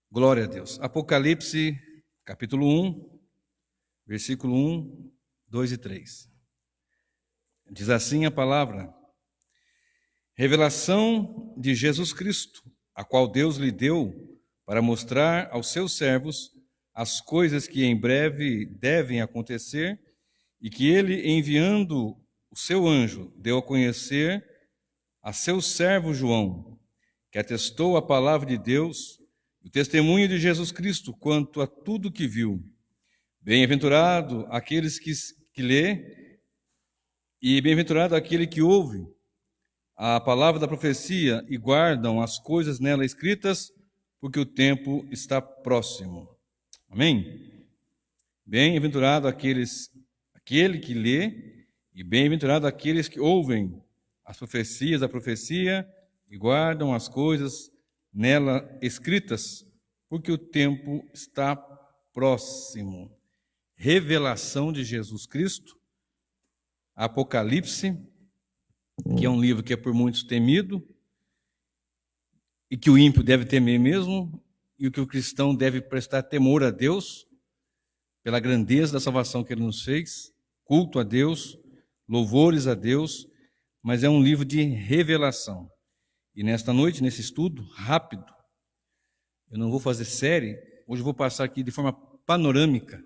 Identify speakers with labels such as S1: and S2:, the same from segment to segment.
S1: Glória a Deus. Apocalipse, capítulo 1, versículo 1, 2 e 3. Diz assim a palavra: revelação de Jesus Cristo, a qual Deus lhe deu para mostrar aos seus servos as coisas que em breve devem acontecer e que ele, enviando o seu anjo, deu a conhecer a seu servo João, que atestou a palavra de Deus, o testemunho de Jesus Cristo quanto a tudo que viu. Bem-aventurado aqueles que lê e bem-aventurado aquele que ouve a palavra da profecia e guardam as coisas nela escritas, porque o tempo está próximo. Amém? Bem-aventurado aquele que lê e bem-aventurado aqueles que ouvem as profecias da profecia e guardam as coisas nela escritas, porque o tempo está próximo. Revelação de Jesus Cristo, Apocalipse, que é um livro que é por muitos temido, e que o ímpio deve temer mesmo, e que o cristão deve prestar temor a Deus, pela grandeza da salvação que Ele nos fez, culto a Deus, louvores a Deus, mas é um livro de revelação. E nesta noite, nesse estudo rápido, eu não vou fazer série, hoje eu vou passar aqui de forma panorâmica.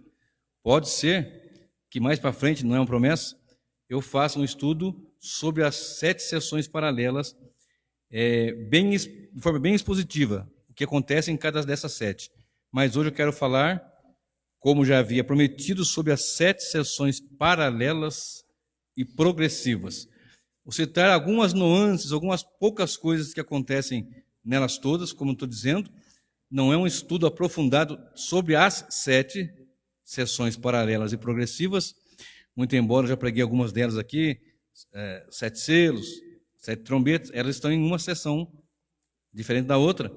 S1: Pode ser que mais para frente, não é uma promessa, eu faça um estudo sobre as 7 sessões paralelas, de forma bem expositiva, o que acontece em cada dessas 7. Mas hoje eu quero falar, como já havia prometido, sobre as 7 sessões paralelas e progressivas. Vou citar algumas nuances, algumas poucas coisas que acontecem nelas todas, como estou dizendo. Não é um estudo aprofundado sobre as 7 sessões paralelas e progressivas, muito embora eu já preguei algumas delas aqui, 7 selos, 7 trombetas, elas estão em uma sessão diferente da outra,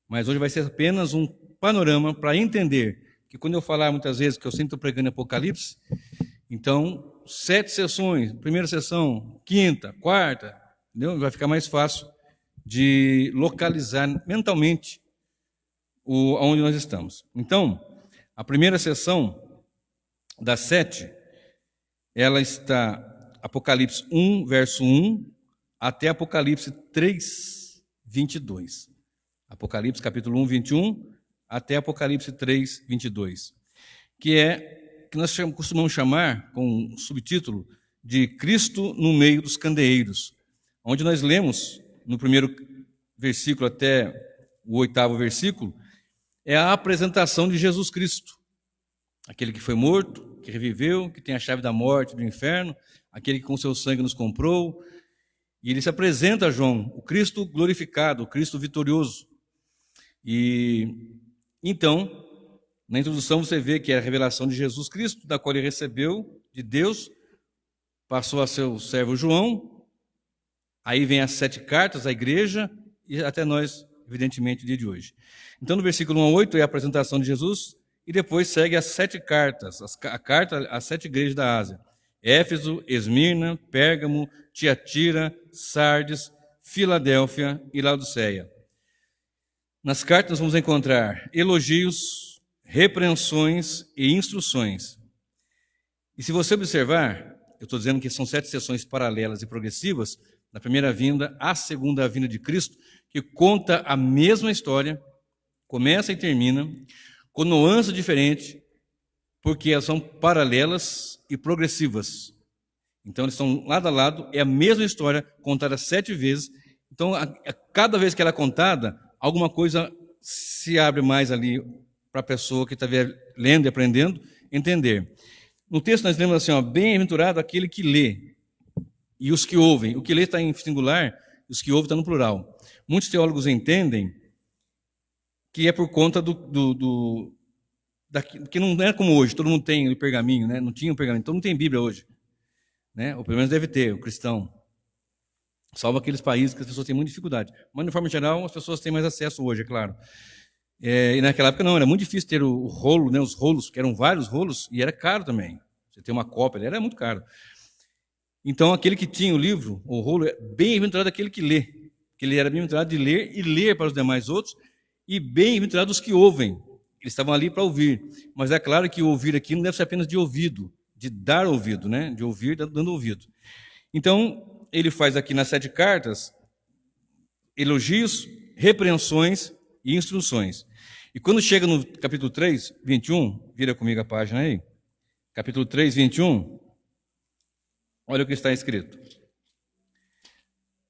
S1: mas hoje vai ser apenas um panorama para entender que quando eu falar muitas vezes que eu sempre estou pregando Apocalipse, então 7 sessões, primeira sessão, quinta, quarta, entendeu? Vai ficar mais fácil de localizar mentalmente onde nós estamos. Então, a primeira sessão das 7, ela está Apocalipse 1, verso 1, até Apocalipse 3, 22. Apocalipse capítulo 1, 21, até Apocalipse 3, 22. Que nós costumamos chamar, com um subtítulo, de Cristo no meio dos candeeiros, onde nós lemos, no primeiro versículo até o 8º versículo, é a apresentação de Jesus Cristo, aquele que foi morto, que reviveu, que tem a chave da morte e do inferno, aquele que com seu sangue nos comprou, e ele se apresenta a João, o Cristo glorificado, o Cristo vitorioso. E então, na introdução você vê que é a revelação de Jesus Cristo, da qual ele recebeu de Deus, passou a seu servo João, aí vem as 7 cartas à igreja, e até nós, evidentemente, o dia de hoje. Então, no versículo 1 a 8 é a apresentação de Jesus, e depois segue as 7 cartas, a carta às 7 igrejas da Ásia: Éfeso, Esmirna, Pérgamo, Tiatira, Sardes, Filadélfia e Laodiceia. Nas cartas nós vamos encontrar elogios, repreensões e instruções. E se você observar, eu estou dizendo que são 7 sessões paralelas e progressivas, da primeira vinda à segunda vinda de Cristo, que conta a mesma história, começa e termina, com nuances diferentes, porque elas são paralelas e progressivas. Então, eles estão lado a lado, é a mesma história, contada 7 vezes. Então, a cada vez que ela é contada, alguma coisa se abre mais ali para a pessoa que está lendo e aprendendo entender. No texto nós lemos assim, bem-aventurado aquele que lê e os que ouvem. O que lê está em singular, os que ouvem está no plural. Muitos teólogos entendem que é por conta que não é como hoje, todo mundo tem o pergaminho, né? Não tinha o pergaminho, todo mundo tem Bíblia hoje, né? Ou pelo menos deve ter, o cristão. Salvo aqueles países que as pessoas têm muita dificuldade. Mas, de forma geral, as pessoas têm mais acesso hoje, é claro. E naquela época não, era muito difícil ter o rolo, né? Os rolos, que eram vários rolos, e era caro também. Você ter uma cópia, era muito caro. Então, aquele que tinha o livro, o rolo, é bem-aventurado aquele que lê. Que ele era bem-aventurado de ler e ler para os demais outros, e bem-aventurados os que ouvem. Eles estavam ali para ouvir. Mas é claro que o ouvir aqui não deve ser apenas de ouvido, de dar ouvido, né? De ouvir, dando ouvido. Então, ele faz aqui nas 7 cartas elogios, repreensões e instruções. E quando chega no capítulo 3, 21, vira comigo a página aí, capítulo 3, 21, olha o que está escrito.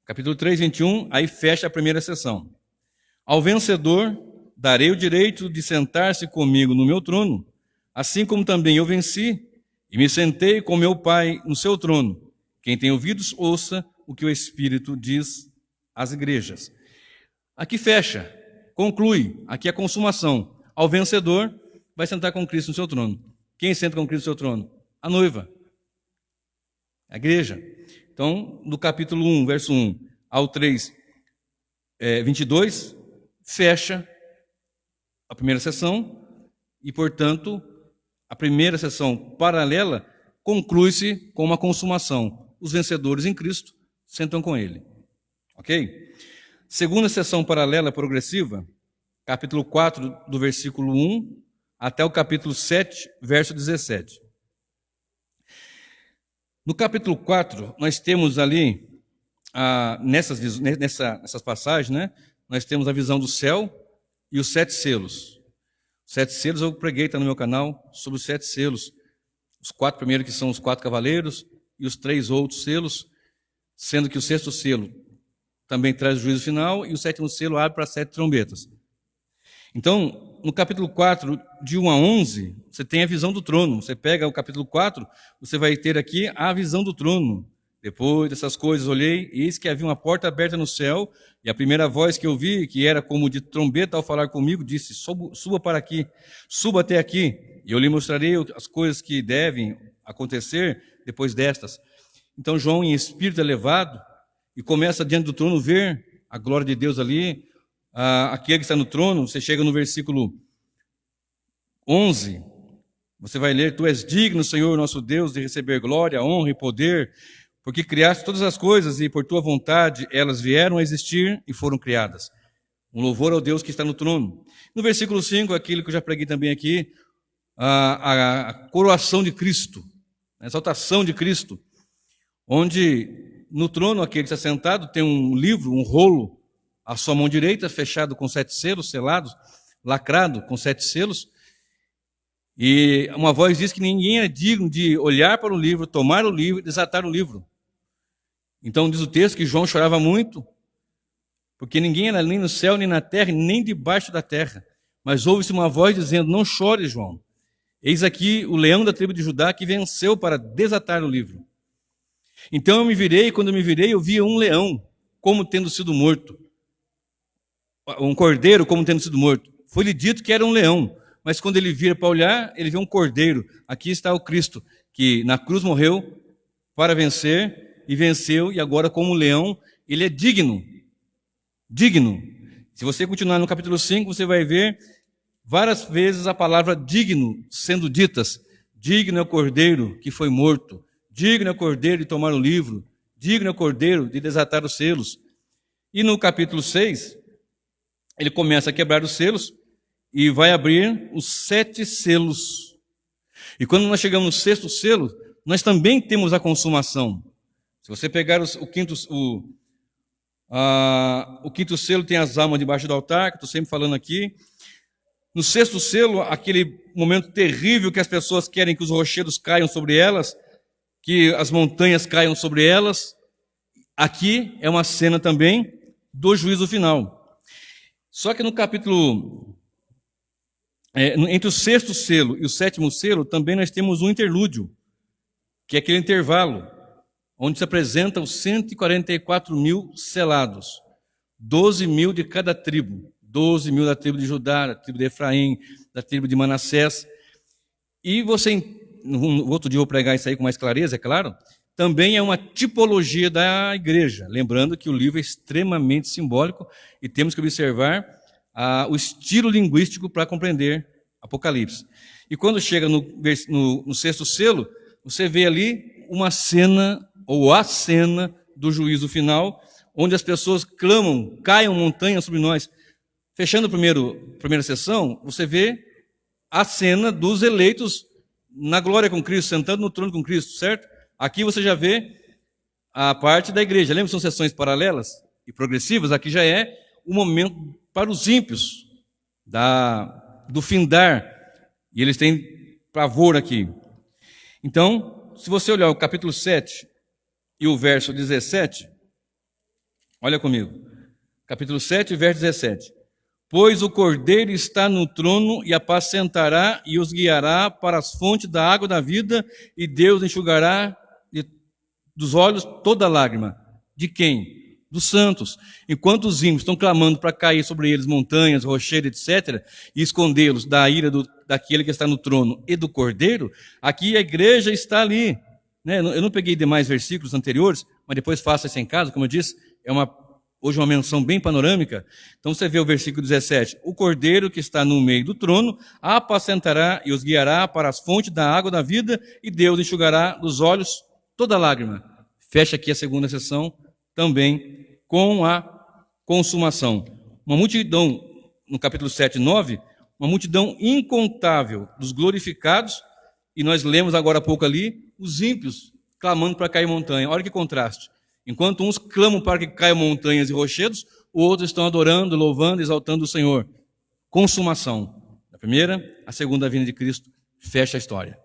S1: Capítulo 3, 21, aí fecha a primeira sessão. Ao vencedor darei o direito de sentar-se comigo no meu trono, assim como também eu venci e me sentei com meu Pai no seu trono. Quem tem ouvidos, ouça o que o Espírito diz às igrejas. Aqui fecha, conclui, aqui é a consumação. Ao vencedor vai sentar com Cristo no seu trono. Quem senta com Cristo no seu trono? A noiva, a igreja. Então, do capítulo 1, verso 1 ao 3, 22, fecha a primeira sessão e, portanto, a primeira sessão paralela conclui-se com uma consumação. Os vencedores em Cristo sentam com Ele. Ok? Segunda sessão paralela progressiva, capítulo 4, do versículo 1 até o capítulo 7, verso 17. No capítulo 4, nós temos ali, nessas passagens, né, nós temos a visão do céu e os 7 selos. Os 7 selos eu preguei, está no meu canal, sobre os 7 selos. Os 4 primeiros que são os 4 cavaleiros e os 3 outros selos, sendo que o 6º selo também traz o juízo final e o 7º selo abre para 7 trombetas. Então, no capítulo 4, de 1 a 11, você tem a visão do trono. Você pega o capítulo 4, você vai ter aqui a visão do trono. Depois dessas coisas, olhei, e eis que havia uma porta aberta no céu, e a primeira voz que eu vi, que era como de trombeta ao falar comigo, disse, suba para aqui, suba até aqui, e eu lhe mostrarei as coisas que devem acontecer depois destas. Então, João, em espírito elevado, e começa diante do trono ver a glória de Deus ali, aquele que está no trono. Você chega no versículo 11, você vai ler, Tu és digno, Senhor, nosso Deus, de receber glória, honra e poder, porque criaste todas as coisas e por Tua vontade elas vieram a existir e foram criadas. Um louvor ao Deus que está no trono. No versículo 5, aquilo que eu já preguei também aqui, a coroação de Cristo, a exaltação de Cristo, onde no trono aquele que está sentado tem um livro, um rolo, à sua mão direita, fechado com 7 selos, selados, lacrado com 7 selos, e uma voz diz que ninguém é digno de olhar para o livro, tomar o livro e desatar o livro. Então diz o texto que João chorava muito, porque ninguém era nem no céu, nem na terra, nem debaixo da terra. Mas ouve-se uma voz dizendo, não chore, João. Eis aqui o leão da tribo de Judá que venceu para desatar o livro. Então eu me virei, e quando eu me virei, eu via um leão como tendo sido morto. Um cordeiro como tendo sido morto. Foi-lhe dito que era um leão, mas quando ele vira para olhar, ele vê um cordeiro. Aqui está o Cristo, que na cruz morreu para vencer, e venceu, e agora como leão, ele é digno. Digno. Se você continuar no capítulo 5, você vai ver várias vezes a palavra digno sendo ditas. Digno é o cordeiro que foi morto. Digno é o cordeiro de tomar o livro. Digno é o cordeiro de desatar os selos. E no capítulo 6, ele começa a quebrar os selos e vai abrir os 7 selos. E quando nós chegamos no 6º selo, nós também temos a consumação. Se você pegar o quinto selo, tem as almas debaixo do altar, que estou sempre falando aqui. No 6º selo, aquele momento terrível que as pessoas querem que os rochedos caiam sobre elas, que as montanhas caiam sobre elas. Aqui é uma cena também do juízo final. Só que no capítulo, entre o 6º selo e o 7º selo, também nós temos um interlúdio, que é aquele intervalo, onde se apresentam os 144 mil selados, 12 mil de cada tribo, 12 mil da tribo de Judá, da tribo de Efraim, da tribo de Manassés. E você, no outro dia eu vou pregar isso aí com mais clareza, é claro, também é uma tipologia da igreja, lembrando que o livro é extremamente simbólico e temos que observar o estilo linguístico para compreender Apocalipse. E quando chega no 6º selo, você vê ali uma cena, ou a cena do juízo final, onde as pessoas clamam, caiam montanhas sobre nós. Fechando a primeira sessão, você vê a cena dos eleitos na glória com Cristo, sentando no trono com Cristo, certo? Aqui você já vê a parte da igreja. Lembra que são sessões paralelas e progressivas? Aqui já é o momento para os ímpios do findar. E eles têm pavor aqui. Então, se você olhar o capítulo 7 e o verso 17, olha comigo. Capítulo 7, verso 17. Pois o Cordeiro está no trono e apacentará e os guiará para as fontes da água da vida, e Deus enxugará dos olhos toda lágrima. De quem? Dos santos. Enquanto os ímpios estão clamando para cair sobre eles montanhas, rocheiras, etc., e escondê-los da ira daquele que está no trono e do Cordeiro, aqui a igreja está ali. Né? Eu não peguei demais versículos anteriores, mas depois faça isso em casa, como eu disse, hoje uma menção bem panorâmica. Então você vê o versículo 17. O Cordeiro que está no meio do trono apacentará e os guiará para as fontes da água da vida, e Deus enxugará dos olhos toda lágrima. Fecha aqui a segunda sessão também com a consumação. Uma multidão, no capítulo 7 e 9, uma multidão incontável dos glorificados, e nós lemos agora há pouco ali, os ímpios clamando para cair montanha. Olha que contraste. Enquanto uns clamam para que caiam montanhas e rochedos, outros estão adorando, louvando, exaltando o Senhor. Consumação. A primeira, a segunda vinda de Cristo fecha a história.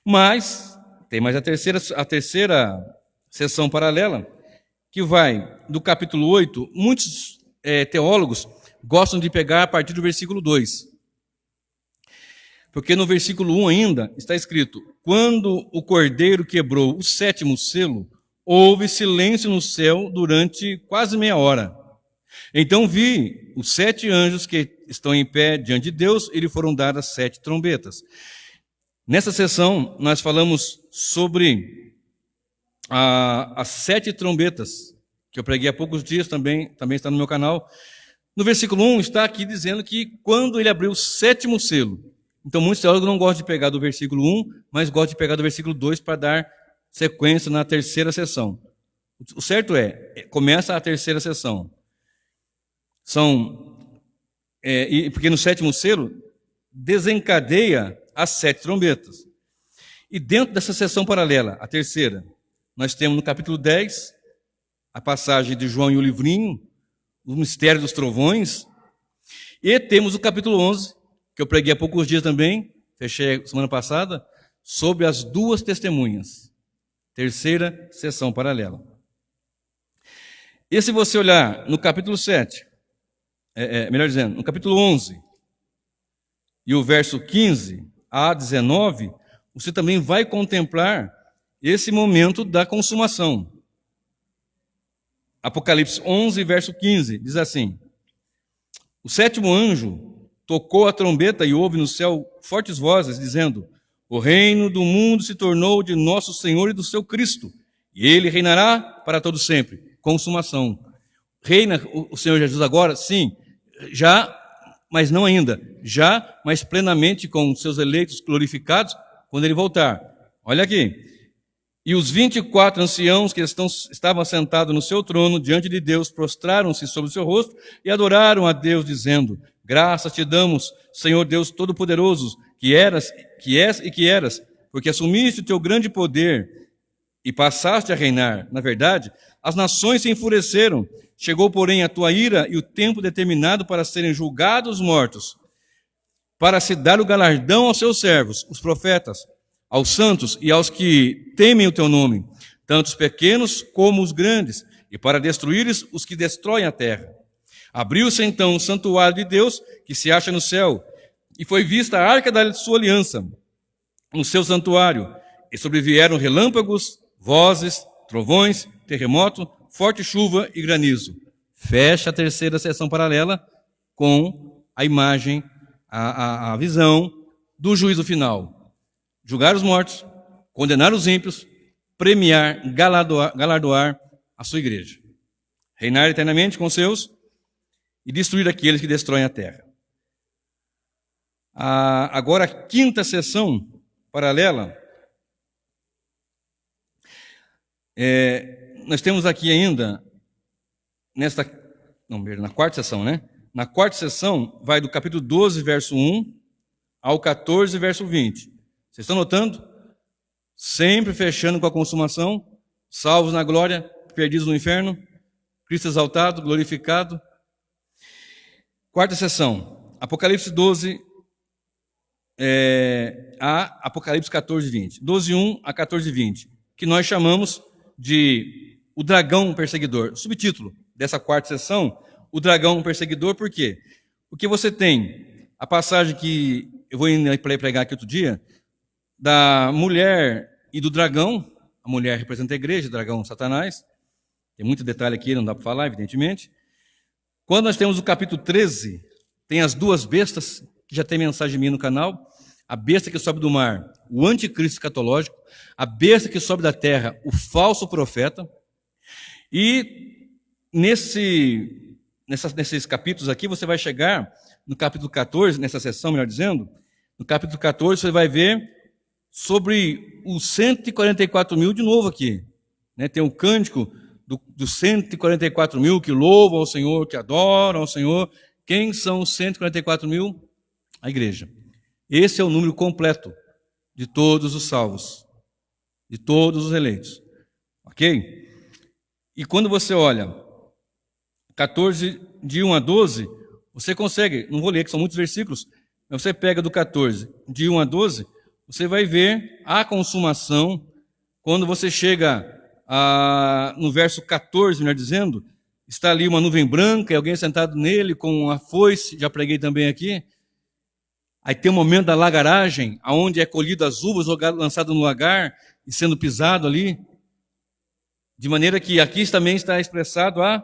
S1: Mas tem mais a terceira sessão paralela, que vai do capítulo 8. Muitos teólogos gostam de pegar a partir do versículo 2. Porque no versículo 1 ainda está escrito: quando o Cordeiro quebrou o 7º selo, houve silêncio no céu durante quase meia hora. Então vi os 7 anjos que estão em pé diante de Deus, e lhe foram dadas 7 trombetas. Nessa sessão, nós falamos sobre as 7 trombetas, que eu preguei há poucos dias, também está no meu canal. No versículo 1 está aqui dizendo que quando ele abriu o 7º selo. Então muitos teólogos não gostam de pegar do versículo 1, mas gostam de pegar do versículo 2 para dar sequência na terceira sessão. O certo começa a terceira sessão. Porque no 7º selo desencadeia as 7 trombetas. E dentro dessa sessão paralela, a terceira, nós temos no capítulo 10, a passagem de João e o livrinho, o mistério dos trovões, e temos o capítulo 11, que eu preguei há poucos dias também, fechei semana passada, sobre as 2 testemunhas. Terceira sessão paralela. E se você olhar no capítulo 7, melhor dizendo, no capítulo 11, e o verso 15 a 19, você também vai contemplar esse momento da consumação. Apocalipse 11, verso 15, diz assim: o 7º anjo tocou a trombeta e houve no céu fortes vozes, dizendo: o reino do mundo se tornou de nosso Senhor e do seu Cristo, e ele reinará para todo sempre. Consumação. Reina o Senhor Jesus agora? Sim, já, mas não ainda. Já, mas plenamente com seus eleitos glorificados, quando ele voltar. Olha aqui. E os 24 anciãos que estavam sentados no seu trono, diante de Deus, prostraram-se sobre o seu rosto e adoraram a Deus, dizendo: graças te damos, Senhor Deus Todo-Poderoso, que és e que eras, porque assumiste o teu grande poder e passaste a reinar. Na verdade, as nações se enfureceram. Chegou, porém, a tua ira e o tempo determinado para serem julgados os mortos, para se dar o galardão aos seus servos, os profetas, aos santos e aos que temem o teu nome, tanto os pequenos como os grandes, e para destruíres os que destroem a terra. Abriu-se então o santuário de Deus, que se acha no céu, e foi vista a arca da sua aliança no seu santuário, e sobrevieram relâmpagos, vozes, trovões, terremoto, forte chuva e granizo. Fecha a terceira sessão paralela com a imagem, a visão do juízo final. Julgar os mortos, condenar os ímpios, premiar, galardoar a sua igreja. Reinar eternamente com seus e destruir aqueles que destroem a terra. Agora, a quinta sessão paralela, nós temos aqui ainda, na quarta sessão, né? Na quarta sessão, vai do capítulo 12, verso 1, ao 14, verso 20. Vocês estão notando? Sempre fechando com a consumação, salvos na glória, perdidos no inferno, Cristo exaltado, glorificado. Quarta sessão, Apocalipse 12 a Apocalipse 14, 20. 12, 1 a 14, 20, que nós chamamos de o dragão perseguidor. Subtítulo dessa quarta sessão, o dragão perseguidor, por quê? Porque você tem a passagem que eu vou pregar aqui outro dia, da mulher e do dragão. A mulher representa a igreja, o dragão Satanás. Tem muito detalhe aqui, não dá para falar, evidentemente. Quando nós temos o capítulo 13, tem as duas bestas, que já tem mensagem minha no canal. A besta que sobe do mar, o anticristo escatológico. A besta que sobe da terra, o falso profeta. E nesses capítulos aqui, você vai chegar no capítulo 14, nessa sessão, melhor dizendo, no capítulo 14 você vai ver sobre os 144 mil de novo aqui. Tem um cântico dos 144 mil que louvam ao Senhor, que adoram ao Senhor. Quem são os 144 mil? A igreja. Esse é o número completo de todos os salvos, de todos os eleitos. Ok? E quando você olha 14, de 1 a 12, você consegue, não vou ler, que são muitos versículos, mas você pega do 14, de 1 a 12, você vai ver a consumação. Quando você chega no verso 14, melhor dizendo, está ali uma nuvem branca e alguém sentado nele com uma foice, já preguei também aqui. Aí tem o momento da lagaragem, onde é colhido as uvas, lançado no lagar e sendo pisado ali. De maneira que aqui também está expressado a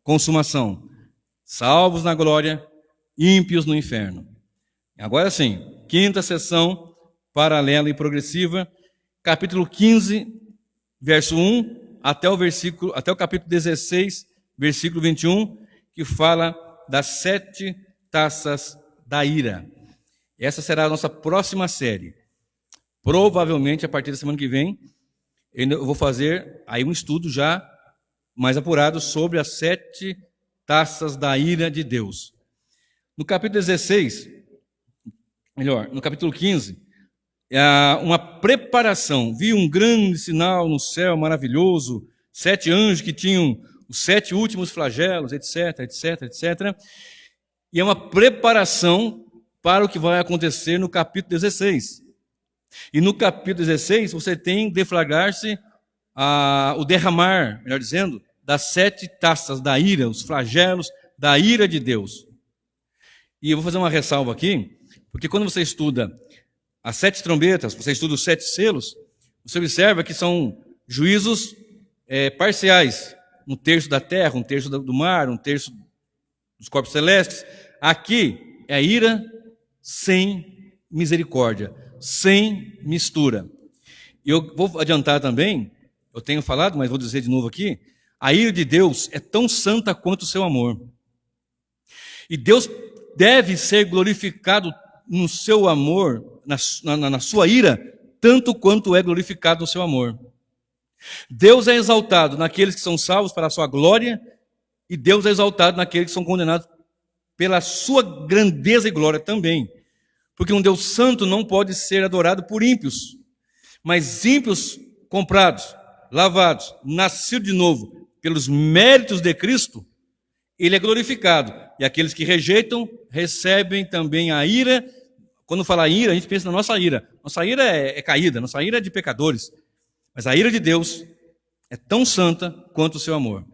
S1: consumação. Salvos na glória, ímpios no inferno. Agora sim, quinta sessão, paralela e progressiva, capítulo 15, verso 1, até o capítulo 16, versículo 21, que fala das 7 taças da ira. Essa será a nossa próxima série. Provavelmente, a partir da semana que vem, eu vou fazer aí um estudo já mais apurado sobre as 7 taças da ira de Deus. No capítulo 16, no capítulo 15, uma preparação. Vi um grande sinal no céu maravilhoso, 7 anjos que tinham os 7 últimos flagelos, etc, etc, etc. E é uma preparação para o que vai acontecer no capítulo 16. E no capítulo 16, você tem deflagrar-se o derramar, melhor dizendo, das 7 taças da ira, os flagelos da ira de Deus. E eu vou fazer uma ressalva aqui, porque quando você estuda as 7 trombetas, você estuda os 7 selos, você observa que são juízos parciais. Um terço da terra, um terço do mar, um terço dos corpos celestes. Aqui é a ira sem misericórdia, sem mistura. E eu vou adiantar também, eu tenho falado, mas vou dizer de novo aqui, a ira de Deus é tão santa quanto o seu amor. E Deus deve ser glorificado no seu amor, na sua ira, tanto quanto é glorificado no seu amor. Deus é exaltado naqueles que são salvos para a sua glória, e Deus é exaltado naqueles que são condenados pela sua grandeza e glória também. Porque um Deus santo não pode ser adorado por ímpios, mas ímpios comprados, lavados, nascidos de novo pelos méritos de Cristo, ele é glorificado. E aqueles que rejeitam recebem também a ira. Quando fala ira, a gente pensa na nossa ira. Nossa ira é caída, nossa ira é de pecadores. Mas a ira de Deus é tão santa quanto o seu amor.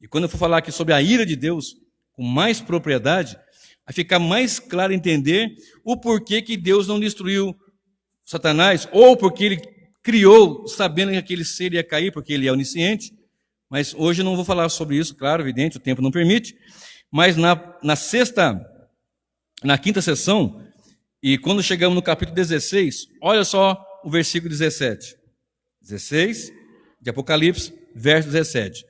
S1: E quando eu for falar aqui sobre a ira de Deus, com mais propriedade, vai ficar mais claro entender o porquê que Deus não destruiu Satanás, ou porque ele criou sabendo que aquele ser ia cair, porque ele é onisciente. Mas hoje eu não vou falar sobre isso, claro, evidente, o tempo não permite. Mas na quinta sessão, e quando chegamos no capítulo 16, olha só o versículo 17. 16 de Apocalipse, verso 17.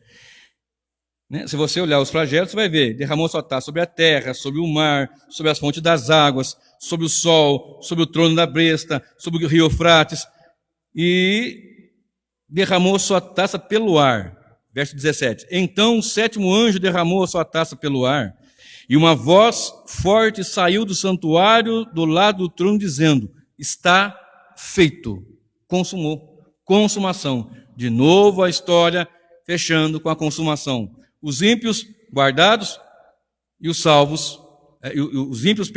S1: Se você olhar os flagelos, você vai ver, derramou sua taça sobre a terra, sobre o mar, sobre as fontes das águas, sobre o sol, sobre o trono da besta, sobre o rio Eufrates, e derramou sua taça pelo ar. Verso 17. Então o 7º anjo derramou a sua taça pelo ar, E uma voz forte saiu do santuário do lado do trono, dizendo: está feito. Consumou. Consumação. De novo a história, fechando com a consumação. Os ímpios guardados e os salvos, os ímpios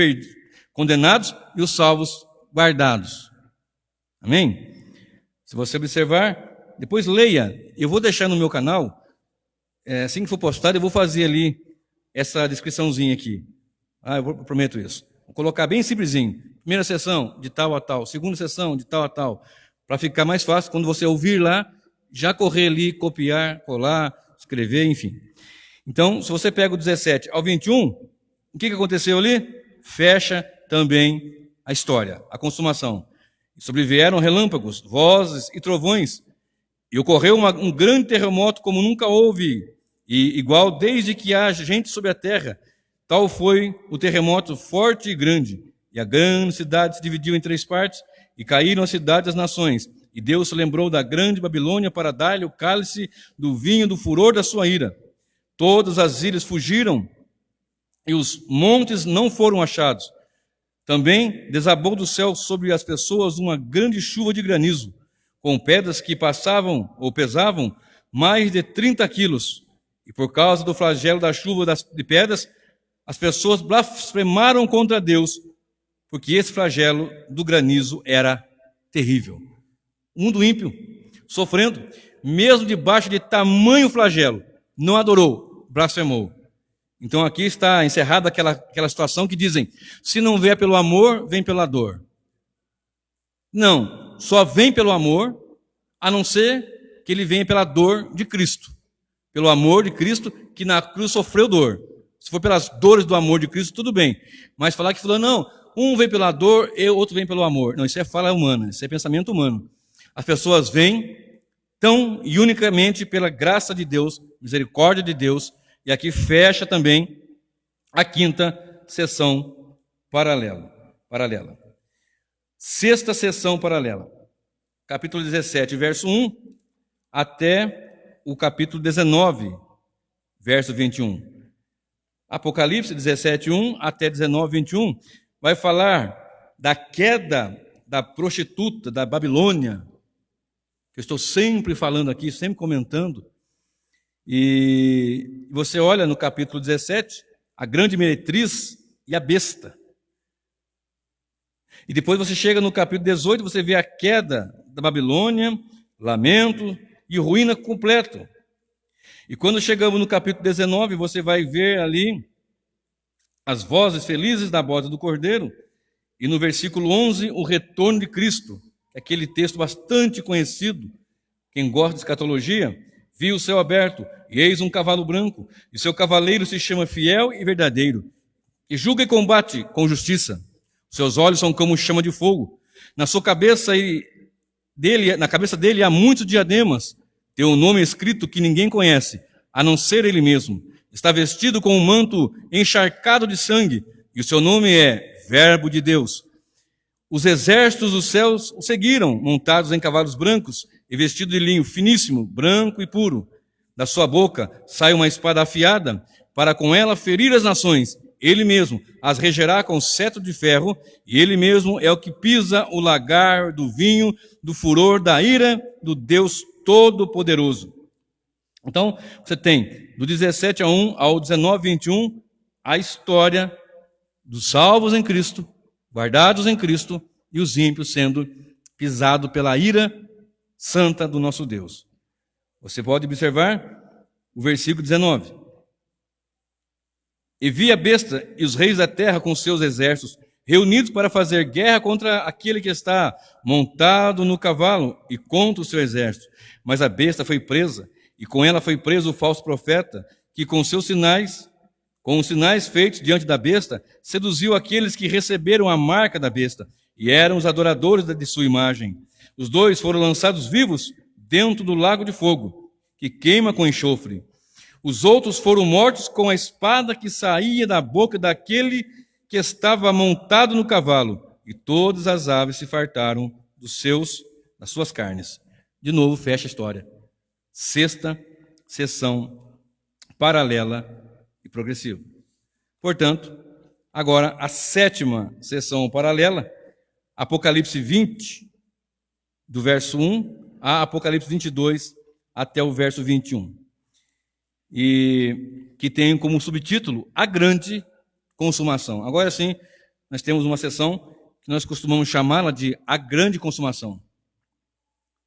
S1: condenados e os salvos guardados. Amém? Se você observar, depois leia. Eu vou deixar no meu canal, assim que for postado, eu vou fazer ali essa descriçãozinha aqui. Eu prometo isso. Vou colocar bem simplesinho. Primeira sessão, de tal a tal. Segunda sessão, de tal a tal. Para ficar mais fácil, quando você ouvir lá, já correr ali, copiar, colar, escrever, enfim. Então, se você pega o 17 ao 21, o que aconteceu ali? Fecha também a história, a consumação. Sobrevieram relâmpagos, vozes e trovões, e ocorreu um grande terremoto como nunca houve, e igual desde que há gente sobre a terra. Tal foi o terremoto forte e grande, e a grande cidade se dividiu em 3 partes, e caíram as cidades das nações. E Deus se lembrou da grande Babilônia para dar-lhe o cálice do vinho do furor da sua ira. Todas as ilhas fugiram, e os montes não foram achados. Também desabou do céu sobre as pessoas uma grande chuva de granizo, com pedras que passavam ou pesavam mais de 30 quilos. E por causa do flagelo da chuva de pedras, as pessoas blasfemaram contra Deus, porque esse flagelo do granizo era terrível. O mundo ímpio, sofrendo, mesmo debaixo de tamanho flagelo, não adorou, blasfemou. Então aqui está encerrada aquela situação que dizem: se não vier pelo amor, vem pela dor. Não, só vem pelo amor, a não ser que ele venha pela dor de Cristo. Pelo amor de Cristo, que na cruz sofreu dor. Se for pelas dores do amor de Cristo, tudo bem. Mas falar que falou, não, um vem pela dor e o outro vem pelo amor. Não, isso é fala humana, isso é pensamento humano. As pessoas vêm tão e unicamente pela graça de Deus, misericórdia de Deus. E aqui fecha também a 5ª sessão paralela. Sexta sessão paralela. Capítulo 17, verso 1, até o capítulo 19, verso 21. Apocalipse 17, 1 até 19, 21, vai falar da queda da prostituta da Babilônia, que eu estou sempre falando aqui, sempre comentando. E você olha no capítulo 17, a grande meretriz e a besta. E depois você chega no capítulo 18, você vê a queda da Babilônia, lamento e ruína completo. E quando chegamos no capítulo 19, você vai ver ali as vozes felizes da boda do Cordeiro. E no versículo 11, o retorno de Cristo. Aquele texto bastante conhecido. Quem gosta de escatologia, viu o céu aberto, e eis um cavalo branco, e seu cavaleiro se chama Fiel e Verdadeiro, e julga e combate com justiça. Seus olhos são como chama de fogo. Na cabeça dele há muitos diademas. Tem um nome escrito que ninguém conhece, a não ser ele mesmo. Está vestido com um manto encharcado de sangue, e o seu nome é Verbo de Deus. Os exércitos dos céus o seguiram, montados em cavalos brancos e vestidos de linho finíssimo, branco e puro. Da sua boca sai uma espada afiada, para com ela ferir as nações. Ele mesmo as regerá com cetro de ferro, e ele mesmo é o que pisa o lagar do vinho, do furor da ira do Deus Todo-Poderoso. Então, você tem do 17 a 1 ao 19, 21, a história dos salvos em Cristo, guardados em Cristo, e os ímpios sendo pisados pela ira santa do nosso Deus. Você pode observar o versículo 19. E vi a besta e os reis da terra com seus exércitos, reunidos para fazer guerra contra aquele que está montado no cavalo e contra o seu exército. Mas a besta foi presa, e com ela foi preso o falso profeta, que com os sinais feitos diante da besta, seduziu aqueles que receberam a marca da besta, e eram os adoradores de sua imagem. Os 2 foram lançados vivos dentro do lago de fogo, que queima com enxofre. Os outros foram mortos com a espada que saía da boca daquele que estava montado no cavalo, e todas as aves se fartaram das suas carnes. De novo, fecha a história. Sexta sessão paralela e progressiva. Portanto, agora a sétima sessão paralela, Apocalipse 20, do verso 1 a Apocalipse 22 até o verso 21. E que tem como subtítulo a grande consumação. Agora sim, nós temos uma sessão que nós costumamos chamá-la de a grande consumação.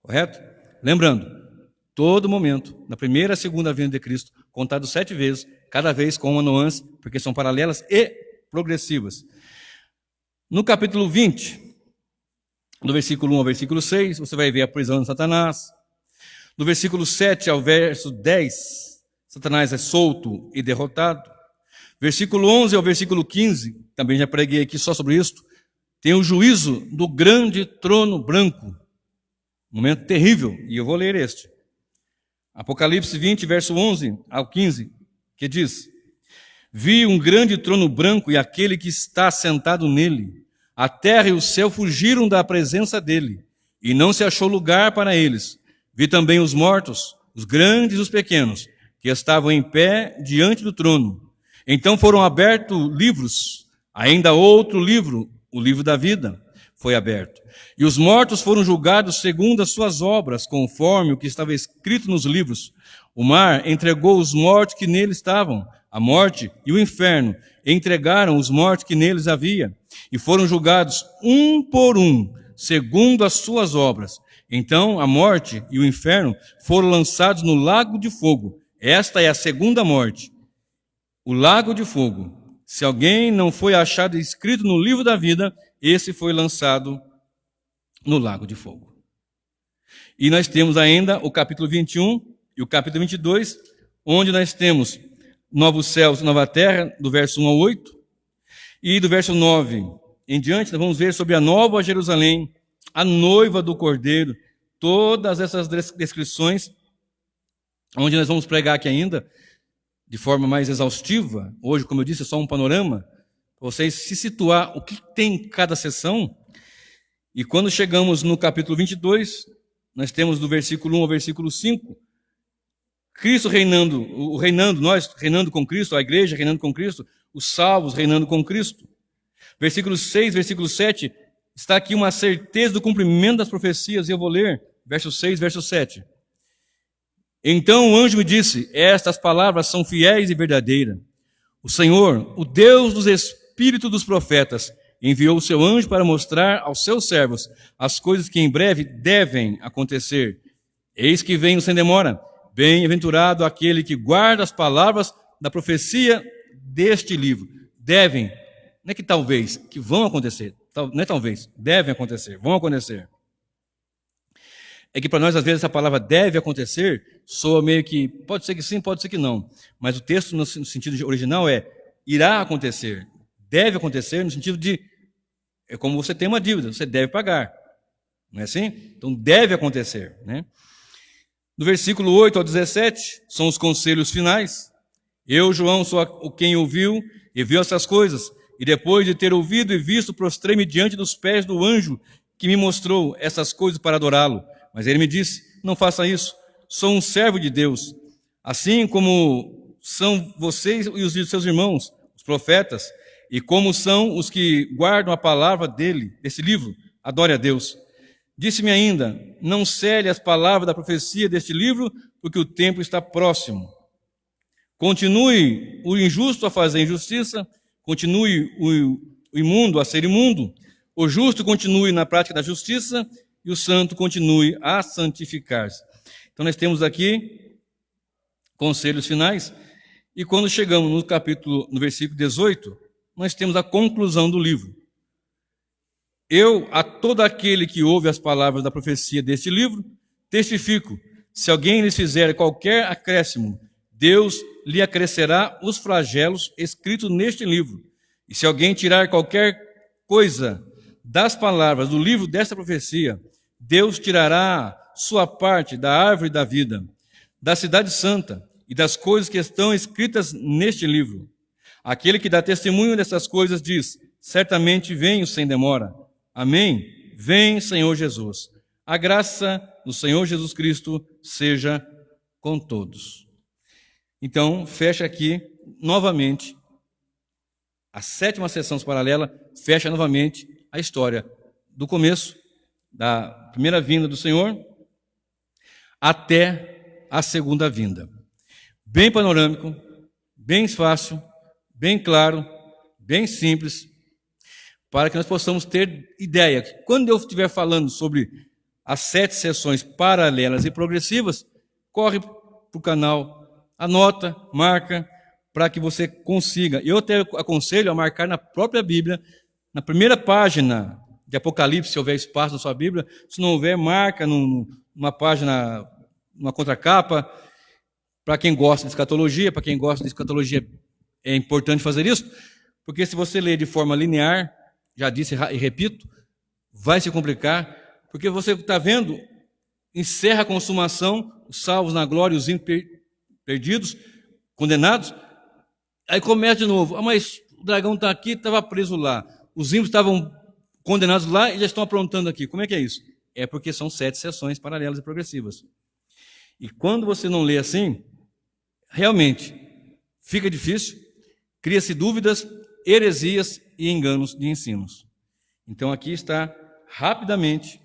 S1: Correto? Lembrando, todo momento, na primeira e segunda vinda de Cristo, contado 7 vezes, cada vez com uma nuance, porque são paralelas e progressivas. No capítulo 20, do versículo 1 ao versículo 6, você vai ver a prisão de Satanás. Do versículo 7 ao verso 10, Satanás é solto e derrotado. Versículo 11 ao versículo 15, também já preguei aqui só sobre isso, tem o juízo do grande trono branco. Um momento terrível, e eu vou ler este. Apocalipse 20, verso 11 ao 15, que diz: Vi um grande trono branco e aquele que está sentado nele. A terra e o céu fugiram da presença dele, e não se achou lugar para eles. Vi também os mortos, os grandes e os pequenos, que estavam em pé diante do trono. Então foram abertos livros, ainda outro livro, o livro da vida, foi aberto. E os mortos foram julgados segundo as suas obras, conforme o que estava escrito nos livros. O mar entregou os mortos que nele estavam, a morte e o inferno entregaram os mortos que neles havia, e foram julgados um por um, segundo as suas obras. Então a morte e o inferno foram lançados no lago de fogo. Esta é a segunda morte, o lago de fogo. Se alguém não foi achado escrito no livro da vida, esse foi lançado no lago de fogo. E nós temos ainda o capítulo 21 e o capítulo 22, onde nós temos novos céus e nova terra, do verso 1 ao 8, e do verso 9 em diante, nós vamos ver sobre a nova Jerusalém, a noiva do Cordeiro, todas essas descrições, onde nós vamos pregar aqui ainda, de forma mais exaustiva. Hoje, como eu disse, é só um panorama, para vocês se situar o que tem em cada sessão. E quando chegamos no capítulo 22, nós temos do versículo 1 ao versículo 5, Cristo reinando, nós reinando com Cristo, a igreja reinando com Cristo, os salvos reinando com Cristo. Versículo 6, versículo 7, está aqui uma certeza do cumprimento das profecias, e eu vou ler, verso 6, verso 7. Então o anjo me disse: estas palavras são fiéis e verdadeiras. O Senhor, o Deus dos espíritos dos profetas, enviou o seu anjo para mostrar aos seus servos as coisas que em breve devem acontecer. Eis que venho sem demora. Bem-aventurado aquele que guarda as palavras da profecia deste livro. Devem, não é que talvez, que vão acontecer. Não é talvez, devem acontecer, vão acontecer. É que para nós, às vezes, essa palavra deve acontecer soa meio que, pode ser que sim, pode ser que não. Mas o texto, no sentido original, é irá acontecer. Deve acontecer no sentido de, é como você tem uma dívida, você deve pagar. Não é assim? Então, deve acontecer, né? No versículo 8 ao 17, são os conselhos finais. Eu, João, sou quem ouviu e viu essas coisas. E depois de ter ouvido e visto, prostrei-me diante dos pés do anjo que me mostrou essas coisas para adorá-lo. Mas ele me disse: não faça isso, sou um servo de Deus, assim como são vocês e os seus irmãos, os profetas, e como são os que guardam a palavra dele, desse livro, adore a Deus. Disse-me ainda: não cele as palavras da profecia deste livro, porque o tempo está próximo. Continue o injusto a fazer injustiça, continue o imundo a ser imundo, o justo continue na prática da justiça, e o santo continue a santificar-se. Então nós temos aqui conselhos finais, e quando chegamos no versículo 18, nós temos a conclusão do livro. Eu, a todo aquele que ouve as palavras da profecia deste livro, testifico: se alguém lhes fizer qualquer acréscimo, Deus lhe acrescerá os flagelos escritos neste livro. E se alguém tirar qualquer coisa das palavras do livro desta profecia, Deus tirará sua parte da árvore da vida, da cidade santa e das coisas que estão escritas neste livro. Aquele que dá testemunho dessas coisas diz: certamente venho sem demora. Amém? Vem, Senhor Jesus. A graça do Senhor Jesus Cristo seja com todos. Então, fecha aqui novamente A 7ª sessão paralela fecha novamente a história do começo, da primeira vinda do Senhor, até a segunda vinda. Bem panorâmico, bem fácil, bem claro, bem simples, para que nós possamos ter ideia. Quando eu estiver falando sobre as 7 sessões paralelas e progressivas, corre para o canal, anota, marca, para que você consiga. Eu até aconselho a marcar na própria Bíblia, na primeira página de Apocalipse, se houver espaço na sua Bíblia. Se não houver, marca numa página, numa contracapa. Para quem gosta de escatologia, é importante fazer isso, porque se você ler de forma linear, já disse e repito, vai se complicar, porque você está vendo, encerra a consumação, os salvos na glória, os ímpios perdidos, condenados. Aí começa de novo. Mas o dragão está aqui, estava preso lá. Os ímpios estavam condenados lá e já estão aprontando aqui. Como é que é isso? É porque são 7 sessões paralelas e progressivas. E quando você não lê assim, realmente fica difícil, cria-se dúvidas, heresias e enganos de ensinos. Então aqui está, rapidamente,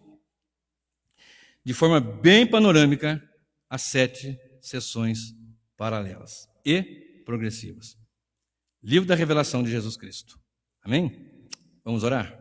S1: de forma bem panorâmica, as 7 sessões paralelas e progressivas. Livro da Revelação de Jesus Cristo. Amém? Vamos orar?